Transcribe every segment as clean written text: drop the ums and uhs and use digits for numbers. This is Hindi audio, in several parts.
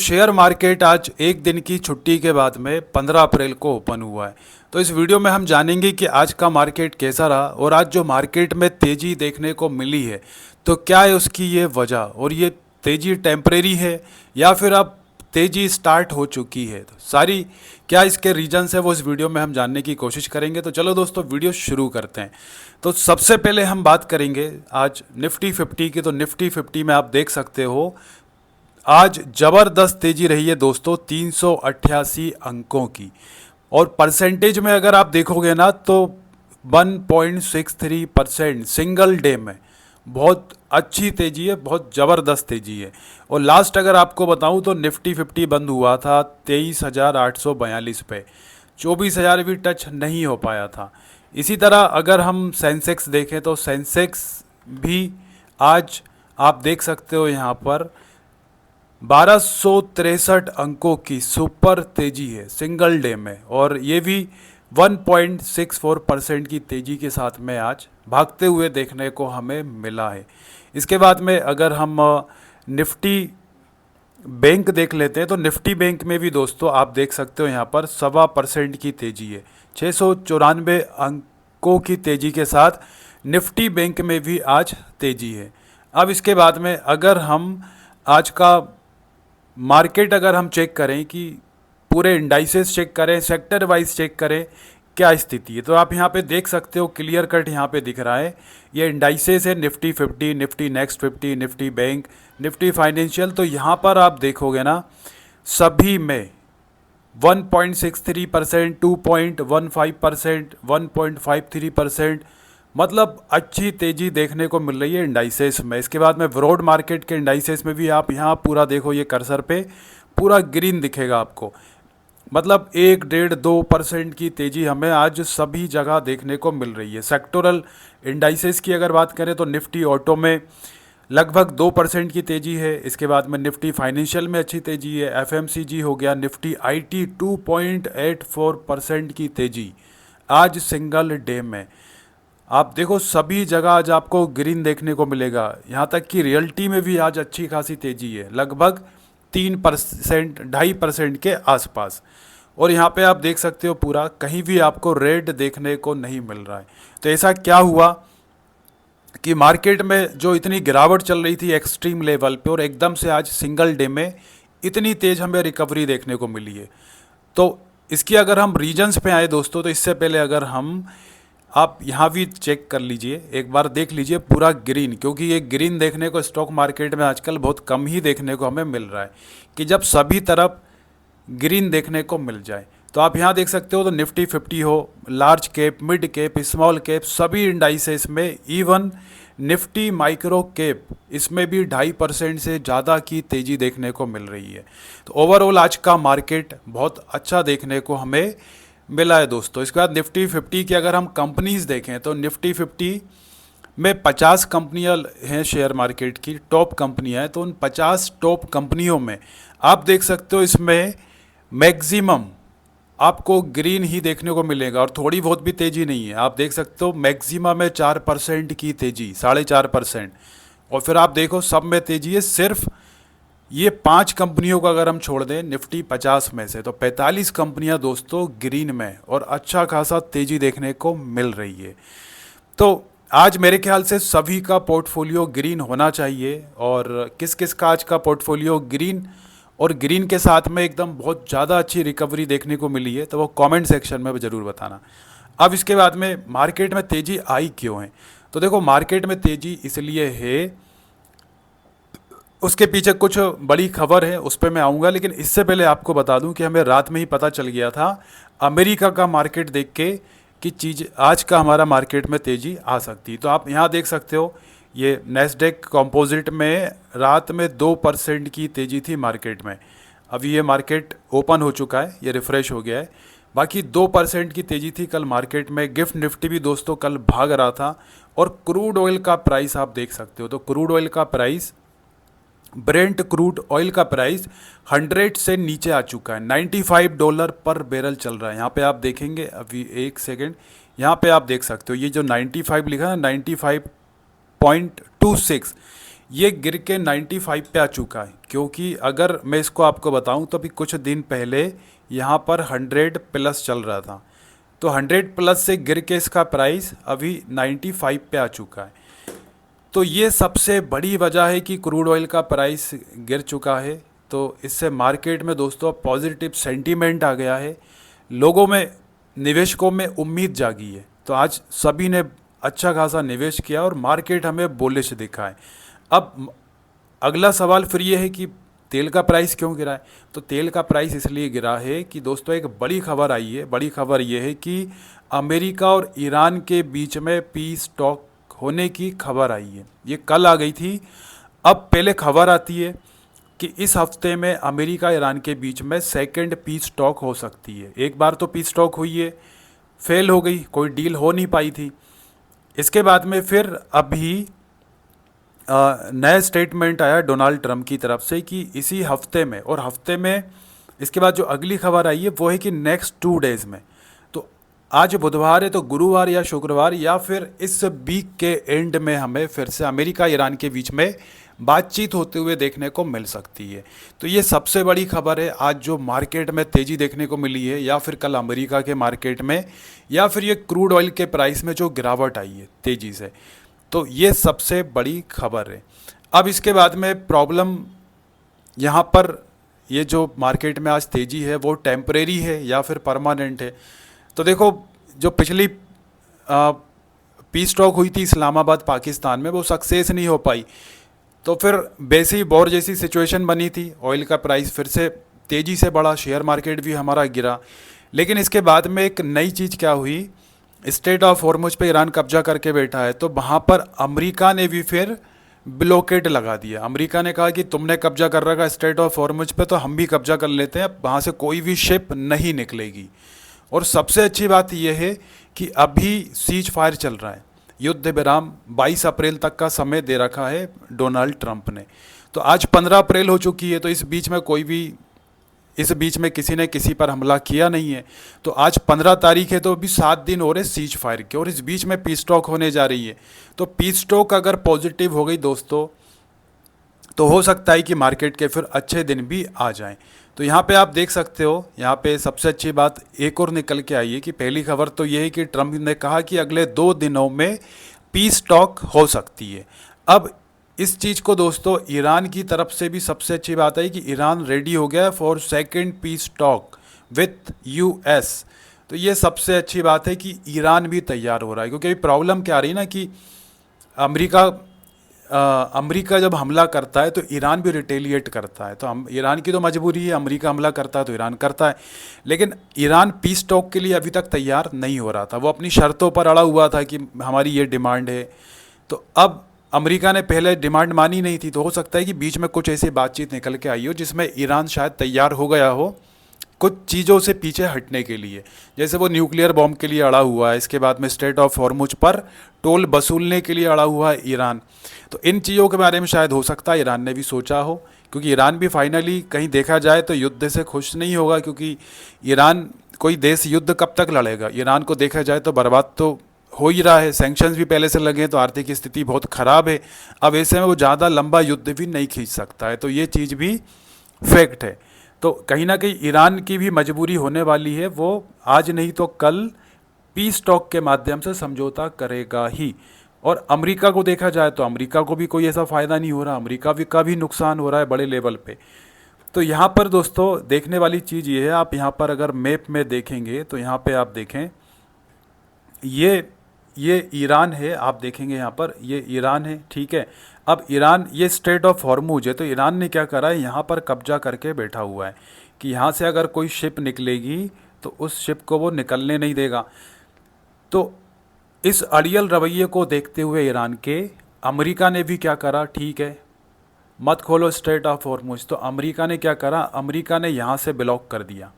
शेयर मार्केट आज एक दिन की छुट्टी के बाद में 15 अप्रैल को ओपन हुआ है। तो इस वीडियो में हम जानेंगे कि आज का मार्केट कैसा रहा और आज जो मार्केट में तेज़ी देखने को मिली है तो क्या है उसकी ये वजह, और ये तेज़ी टेम्परेरी है या फिर अब तेज़ी स्टार्ट हो चुकी है। तो सारी क्या इसके रीजंस है वो इस वीडियो में हम जानने की कोशिश करेंगे। तो चलो दोस्तों वीडियो शुरू करते हैं। तो सबसे पहले हम बात करेंगे आज निफ्टी 50 की। तो निफ्टी 50 में आप देख सकते हो आज ज़बरदस्त तेज़ी रही है दोस्तों, 388 अंकों की। और परसेंटेज में अगर आप देखोगे ना तो 1.63% सिंगल डे में बहुत अच्छी तेज़ी है, बहुत ज़बरदस्त तेज़ी है। और लास्ट अगर आपको बताऊं तो निफ्टी 50 बंद हुआ था 23,842 पे, 24,000 भी टच नहीं हो पाया था। इसी तरह अगर हम सेंसेक्स देखें तो सेंसेक्स भी आज आप देख सकते हो यहाँ पर 1263 अंकों की सुपर तेजी है सिंगल डे में, और ये भी 1.64% की तेज़ी के साथ में आज भागते हुए देखने को हमें मिला है। इसके बाद में अगर हम निफ्टी बैंक देख लेते हैं तो निफ्टी बैंक में भी दोस्तों आप देख सकते हो यहाँ पर 1.25% की तेज़ी है, 694 अंकों की तेज़ी के साथ निफ्टी बैंक में भी आज तेज़ी है। अब इसके बाद में अगर हम आज का मार्केट अगर हम चेक करें कि पूरे इंडाइसेस चेक करें, सेक्टर वाइज चेक करें क्या स्थिति है, तो आप यहाँ पे देख सकते हो क्लियर कट यहाँ पे दिख रहा है। ये इंडाइसेस है Nifty 50, Nifty next 50, Nifty bank, Nifty financial. तो यहाँ पर आप देखोगे ना सभी में 1.63%, 2.15%, 1.53%, मतलब अच्छी तेज़ी देखने को मिल रही है इंडाइसेस में। इसके बाद में ब्रॉड मार्केट के इंडाइसेस में भी आप यहाँ पूरा देखो, ये कर्सर पे पूरा ग्रीन दिखेगा आपको, मतलब 1.5-2% की तेज़ी हमें आज सभी जगह देखने को मिल रही है। सेक्टोरल इंडाइसेस की अगर बात करें तो निफ्टी ऑटो में लगभग 2% की तेज़ी है। इसके बाद में निफ्टी फाइनेंशियल में अच्छी तेज़ी है, एफएमसीजी हो गया, निफ्टी आईटी 2.84% की तेज़ी आज सिंगल डे में। आप देखो सभी जगह आज आपको ग्रीन देखने को मिलेगा, यहाँ तक कि रियल्टी में भी आज अच्छी खासी तेज़ी है, लगभग 3%, 2.5% के आसपास। और यहाँ पे आप देख सकते हो पूरा कहीं भी आपको रेड देखने को नहीं मिल रहा है। तो ऐसा क्या हुआ कि मार्केट में जो इतनी गिरावट चल रही थी एक्सट्रीम लेवल पे, और एकदम से आज सिंगल डे में इतनी तेज़ हमें रिकवरी देखने को मिली है। तो इसकी अगर हम रीजन्स पे आए दोस्तों, तो इससे पहले अगर हम आप यहाँ भी चेक कर लीजिए, एक बार देख लीजिए पूरा ग्रीन, क्योंकि ये ग्रीन देखने को स्टॉक मार्केट में आजकल बहुत कम ही देखने को हमें मिल रहा है कि जब सभी तरफ ग्रीन देखने को मिल जाए। तो आप यहाँ देख सकते हो तो निफ्टी 50 हो, large cap, mid cap, small cap, सभी इंडाइसेस में, इवन निफ्टी माइक्रो कैप इसमें भी 2.5% से ज़्यादा की तेज़ी देखने को मिल रही है। तो ओवरऑल आज का मार्केट बहुत अच्छा देखने को हमें मिला है दोस्तों। इसके बाद निफ्टी 50 की अगर हम कंपनीज देखें तो निफ्टी 50 में 50 कंपनियां हैं शेयर मार्केट की, टॉप कंपनियां हैं। तो उन 50 टॉप कंपनियों में आप देख सकते हो इसमें मैक्सिमम आपको ग्रीन ही देखने को मिलेगा, और थोड़ी बहुत भी तेज़ी नहीं है। आप देख सकते हो मैक्सिमम है 4% की तेज़ी, 4.5%। और फिर आप देखो सब में तेज़ी है, सिर्फ ये 5 कंपनियों का अगर हम छोड़ दें निफ्टी 50 में से, तो 45 कंपनियां दोस्तों ग्रीन में और अच्छा खासा तेज़ी देखने को मिल रही है। तो आज मेरे ख्याल से सभी का पोर्टफोलियो ग्रीन होना चाहिए। और किस किस का आज का पोर्टफोलियो ग्रीन और ग्रीन के साथ में एकदम बहुत ज़्यादा अच्छी रिकवरी देखने को मिली है, तो वो कमेंट सेक्शन में ज़रूर बताना। अब इसके बाद में मार्केट में तेज़ी आई क्यों है, तो देखो मार्केट में तेज़ी इसलिए है, उसके पीछे कुछ बड़ी खबर है, उस पर मैं आऊँगा। लेकिन इससे पहले आपको बता दूं कि हमें रात में ही पता चल गया था अमेरिका का मार्केट देख के कि चीज़ आज का हमारा मार्केट में तेज़ी आ सकती। तो आप यहाँ देख सकते हो ये नैस्डैक कंपोजिट में रात में 2% की तेज़ी थी मार्केट में। अभी ये मार्केट ओपन हो चुका है, ये रिफ़्रेश हो गया है, बाकी 2% की तेज़ी थी कल मार्केट में। गिफ्ट निफ्टी भी दोस्तों कल भाग रहा था। और क्रूड ऑयल का प्राइस आप देख सकते हो, तो क्रूड ऑयल का प्राइस, ब्रेंट क्रूड ऑयल का प्राइस 100 से नीचे आ चुका है, $95 पर बैरल चल रहा है। यहाँ पे आप देखेंगे, अभी एक सेकेंड, यहाँ पे आप देख सकते हो ये जो 95 लिखा है, 95.26, ये गिर के 95 पे आ चुका है, क्योंकि अगर मैं इसको आपको बताऊं तो अभी कुछ दिन पहले यहाँ पर 100 प्लस चल रहा था, तो 100 प्लस से गिर के इसका प्राइस अभी 95 पे आ चुका है। तो ये सबसे बड़ी वजह है कि क्रूड ऑयल का प्राइस गिर चुका है। तो इससे मार्केट में दोस्तों पॉजिटिव सेंटीमेंट आ गया है, लोगों में, निवेशकों में उम्मीद जागी है। तो आज सभी ने अच्छा खासा निवेश किया और मार्केट हमें बुलिश दिखा है। अब अगला सवाल फिर ये है कि तेल का प्राइस क्यों गिरा है? तो तेल का प्राइस इसलिए गिरा है कि दोस्तों एक बड़ी खबर आई है। बड़ी खबर ये है कि अमेरिका और ईरान के बीच में पीस टॉक होने की खबर आई है। ये कल आ गई थी। अब पहले खबर आती है कि इस हफ्ते में अमेरिका ईरान के बीच में सेकंड पीस टॉक हो सकती है। एक बार तो पीस टॉक हुई है, फेल हो गई, कोई डील हो नहीं पाई थी। इसके बाद में फिर अभी नया स्टेटमेंट आया डोनाल्ड ट्रंप की तरफ से कि इसी हफ्ते में, और हफ्ते में इसके बाद जो अगली खबर आई है वो है कि नेक्स्ट 2 डेज़ में, तो आज बुधवार है तो गुरुवार या शुक्रवार या फिर इस वीक के एंड में हमें फिर से अमेरिका ईरान के बीच में बातचीत होते हुए देखने को मिल सकती है। तो ये सबसे बड़ी खबर है आज जो मार्केट में तेज़ी देखने को मिली है, या फिर कल अमेरिका के मार्केट में, या फिर ये क्रूड ऑयल के प्राइस में जो गिरावट आई है तेज़ी से। तो ये सबसे बड़ी खबर है। अब इसके बाद में प्रॉब्लम यहाँ पर, ये जो मार्केट में आज तेज़ी है वो टेम्परेरी है या फिर परमानेंट है? तो देखो, जो पिछली पीस टॉक हुई थी इस्लामाबाद पाकिस्तान में, वो सक्सेस नहीं हो पाई। तो फिर वैसी वॉर जैसी सिचुएशन बनी थी, ऑयल का प्राइस फिर से तेज़ी से बढ़ा, शेयर मार्केट भी हमारा गिरा। लेकिन इसके बाद में एक नई चीज़ क्या हुई, स्टेट ऑफ हॉर्मुज पे ईरान कब्जा करके बैठा है, तो वहाँ पर अमेरिका ने भी फिर ब्लॉकेड लगा दिया। अमेरिका ने कहा कि तुमने कब्जा कर रखा स्टेट ऑफ हॉर्मुज पे, तो हम भी कब्जा कर लेते हैं, वहाँ से कोई भी शिप नहीं निकलेगी। और सबसे अच्छी बात यह है कि अभी सीज फायर चल रहा है, युद्ध विराम 22 अप्रैल तक का समय दे रखा है डोनाल्ड ट्रंप ने। तो आज 15 अप्रैल हो चुकी है, तो इस बीच में किसी ने किसी पर हमला किया नहीं है। तो आज 15 तारीख है, तो अभी 7 दिन हो रहे सीज फायर के, और इस बीच में पीस टॉक होने जा रही है। तो पीस टॉक अगर पॉजिटिव हो गई दोस्तों, तो हो सकता है कि मार्केट के फिर अच्छे दिन भी आ जाएं। तो यहाँ पे आप देख सकते हो, यहाँ पे सबसे अच्छी बात एक और निकल के आई है कि पहली खबर तो ये है कि ट्रंप ने कहा कि अगले 2 दिनों में पीस टॉक हो सकती है। अब इस चीज़ को दोस्तों ईरान की तरफ से भी सबसे अच्छी बात है कि ईरान रेडी हो गया for second piece talk with US. तो ये सबसे अच्छी बात है कि ईरान भी तैयार हो रहा है, क्योंकि अभी प्रॉब्लम क्या आ रही है ना कि अमेरिका अमेरिका जब हमला करता है तो ईरान भी रिटेलिएट करता है। तो हम, ईरान की तो मजबूरी है, अमेरिका हमला करता है तो ईरान करता है। लेकिन ईरान पीस टॉक के लिए अभी तक तैयार नहीं हो रहा था, वो अपनी शर्तों पर अड़ा हुआ था कि हमारी ये डिमांड है। तो अब अमेरिका ने पहले डिमांड मानी नहीं थी, तो हो सकता है कि बीच में कुछ ऐसी बातचीत निकल के आई हो जिसमें ईरान शायद तैयार हो गया हो कुछ चीज़ों से पीछे हटने के लिए। जैसे वो न्यूक्लियर बॉम्ब के लिए अड़ा हुआ है, इसके बाद में स्टेट ऑफ हॉर्मुज पर टोल वसूलने के लिए अड़ा हुआ है ईरान। तो इन चीज़ों के बारे में शायद हो सकता है ईरान ने भी सोचा हो, क्योंकि ईरान भी फाइनली कहीं देखा जाए तो युद्ध से खुश नहीं होगा, क्योंकि ईरान, कोई देश युद्ध कब तक लड़ेगा? ईरान को देखा जाए तो बर्बाद तो हो ही रहा है, सैंक्शंस भी पहले से लगे हैं, तो आर्थिक स्थिति बहुत ख़राब है। अब ऐसे में वो ज़्यादा लंबा युद्ध भी नहीं खींच सकता है, तो ये चीज़ भी फैक्ट है। तो कहीं ना कहीं ईरान की भी मजबूरी होने वाली है, वो आज नहीं तो कल पीस टॉक के माध्यम से समझौता करेगा ही। और अमेरिका को देखा जाए तो अमेरिका को भी कोई ऐसा फ़ायदा नहीं हो रहा, अमेरिका भी का भी नुकसान हो रहा है बड़े लेवल पे। तो यहाँ पर दोस्तों देखने वाली चीज़ ये है, आप यहाँ पर अगर मैप में देखेंगे तो यहाँ पे आप देखें, ये ईरान है, आप देखेंगे यहाँ पर ये ईरान है, ठीक है। अब ईरान, ये स्टेट ऑफ हॉर्मुज है, तो ईरान ने क्या करा है, यहाँ पर कब्जा करके बैठा हुआ है कि यहाँ से अगर कोई शिप निकलेगी तो उस शिप को वो निकलने नहीं देगा। तो इस अड़ियल रवैये को देखते हुए ईरान के, अमेरिका ने भी क्या करा, ठीक है मत खोलो स्टेट ऑफ हॉर्मुज। तो अमेरिका ने क्या करा, अमेरिका ने यहाँ से ब्लॉक कर दिया,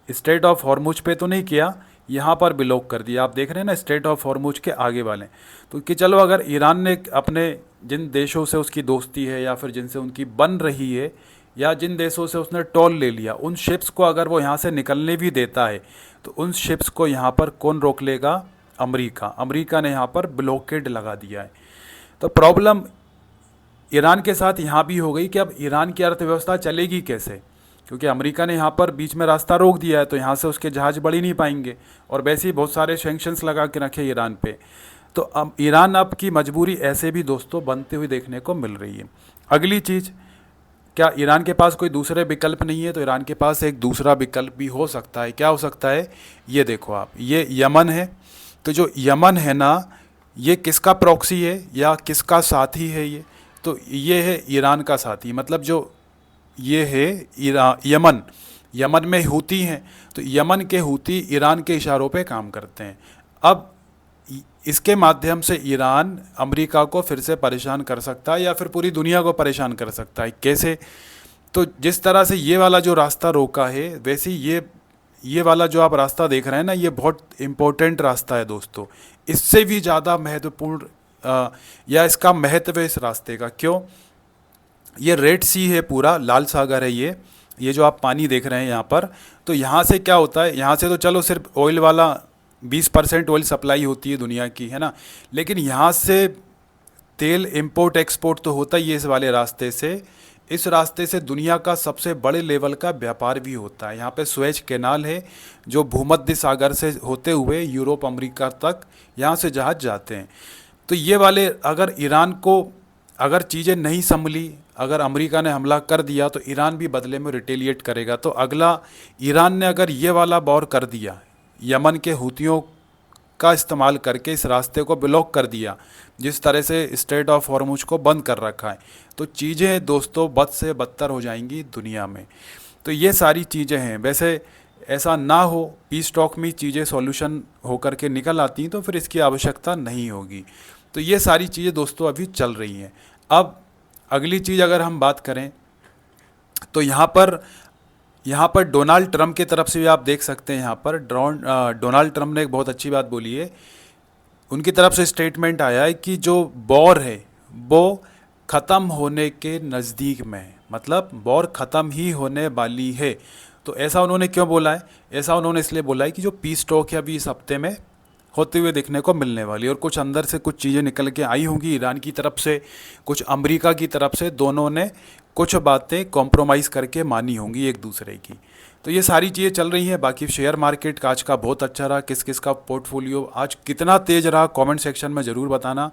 स्टेट ऑफ हॉर्मुज पे तो नहीं किया, यहाँ पर ब्लॉक कर दिया। आप देख रहे हैं ना स्टेट ऑफ हॉर्मुज के आगे वाले। तो कि चलो अगर ईरान ने अपने जिन देशों से उसकी दोस्ती है या फिर जिनसे उनकी बन रही है या जिन देशों से उसने टोल ले लिया, उन शिप्स को अगर वो यहाँ से निकलने भी देता है तो उन शिप्स को यहाँ पर कौन रोक लेगा? अमेरिका। अमेरिका ने यहाँ पर ब्लॉकेड लगा दिया है। तो प्रॉब्लम ईरान के साथ यहाँ भी हो गई कि अब ईरान की अर्थव्यवस्था चलेगी कैसे, क्योंकि अमेरिका ने यहाँ पर बीच में रास्ता रोक दिया है, तो यहाँ से उसके जहाज बढ़ ही नहीं पाएंगे, और वैसे ही बहुत सारे सैंक्शंस लगा के रखे ईरान पे। तो अब ईरान अब की मजबूरी ऐसे भी दोस्तों बनते हुए देखने को मिल रही है। अगली चीज़, क्या ईरान के पास कोई दूसरे विकल्प नहीं है? तो ईरान के पास एक दूसरा विकल्प भी हो सकता है। क्या हो सकता है? ये देखो आप, ये यमन है। तो जो यमन है ना, ये किसका प्रॉक्सी है या किसका साथी है ये? तो ये है ईरान का साथी। मतलब जो ये है यमन, यमन में हूती हैं, तो यमन के हूती ईरान के इशारों पे काम करते हैं। अब इसके माध्यम से ईरान अमेरिका को फिर से परेशान कर सकता है या फिर पूरी दुनिया को परेशान कर सकता है। कैसे? तो जिस तरह से ये वाला जो रास्ता रोका है, वैसे ही ये वाला जो आप रास्ता देख रहे हैं ना, ये बहुत इम्पोर्टेंट रास्ता है दोस्तों। इससे भी ज़्यादा महत्वपूर्ण या इसका महत्व है इस रास्ते का। क्यों? ये रेड सी है, पूरा लाल सागर है ये जो आप पानी देख रहे हैं यहाँ पर। तो यहाँ से क्या होता है, यहाँ से तो चलो सिर्फ ऑयल वाला 20% ऑयल सप्लाई होती है दुनिया की, है ना, लेकिन यहाँ से तेल इंपोर्ट एक्सपोर्ट तो होता ही है इस वाले रास्ते से। इस रास्ते से दुनिया का सबसे बड़े लेवल का व्यापार भी होता है। यहाँ पे स्वेज कैनाल है जो भूमध्य सागर से होते हुए यूरोप अमेरिका तक यहाँ से जहाज जाते हैं। तो ये वाले, अगर ईरान को अगर चीज़ें नहीं संभली, अगर अमेरिका ने हमला कर दिया, तो ईरान भी बदले में रिटेलिएट करेगा। तो अगला, ईरान ने अगर ये वाला वॉर कर दिया, यमन के हूतियों का इस्तेमाल करके इस रास्ते को ब्लॉक कर दिया, जिस तरह से स्ट्रेट ऑफ हॉर्मुज को बंद कर रखा है, तो चीज़ें दोस्तों बद से बदतर हो जाएंगी दुनिया में। तो ये सारी चीज़ें हैं। वैसे ऐसा ना हो, पीस टॉक में चीज़ें सॉल्यूशन होकर के निकल आती हैं, तो फिर इसकी आवश्यकता नहीं होगी। तो ये सारी चीज़ें दोस्तों अभी चल रही हैं। अब अगली चीज़ अगर हम बात करें, तो यहाँ पर डोनाल्ड ट्रंप की तरफ से भी आप देख सकते हैं। यहाँ पर डोनाल्ड ट्रंप ने एक बहुत अच्छी बात बोली है। उनकी तरफ से स्टेटमेंट आया है कि जो वॉर है वो ख़त्म होने के नज़दीक में है, मतलब वॉर ख़त्म ही होने वाली है। तो ऐसा उन्होंने क्यों बोला है? ऐसा उन्होंने इसलिए बोला है कि जो पीस टॉक है अभी इस हफ्ते में होते हुए देखने को मिलने वाली, और कुछ अंदर से कुछ चीज़ें निकल के आई होंगी ईरान की तरफ से, कुछ अमेरिका की तरफ से, दोनों ने कुछ बातें कॉम्प्रोमाइज़ करके मानी होंगी एक दूसरे की। तो ये सारी चीज़ें चल रही हैं। बाकी शेयर मार्केट का आज का बहुत अच्छा रहा। किस किस का पोर्टफोलियो आज कितना तेज़ रहा, कमेंट सेक्शन में ज़रूर बताना।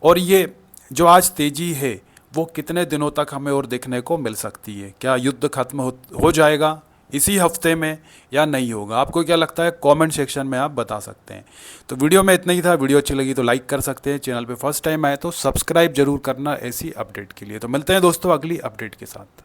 और ये जो आज तेज़ी है वो कितने दिनों तक हमें और देखने को मिल सकती है? क्या युद्ध खत्म हो जाएगा इसी हफ्ते में या नहीं होगा? आपको क्या लगता है? कमेंट सेक्शन में आप बता सकते हैं। तो वीडियो में इतना ही था। वीडियो अच्छी लगी तो लाइक कर सकते हैं। चैनल पे फर्स्ट टाइम आए तो सब्सक्राइब जरूर करना ऐसी अपडेट के लिए। तो मिलते हैं दोस्तों अगली अपडेट के साथ।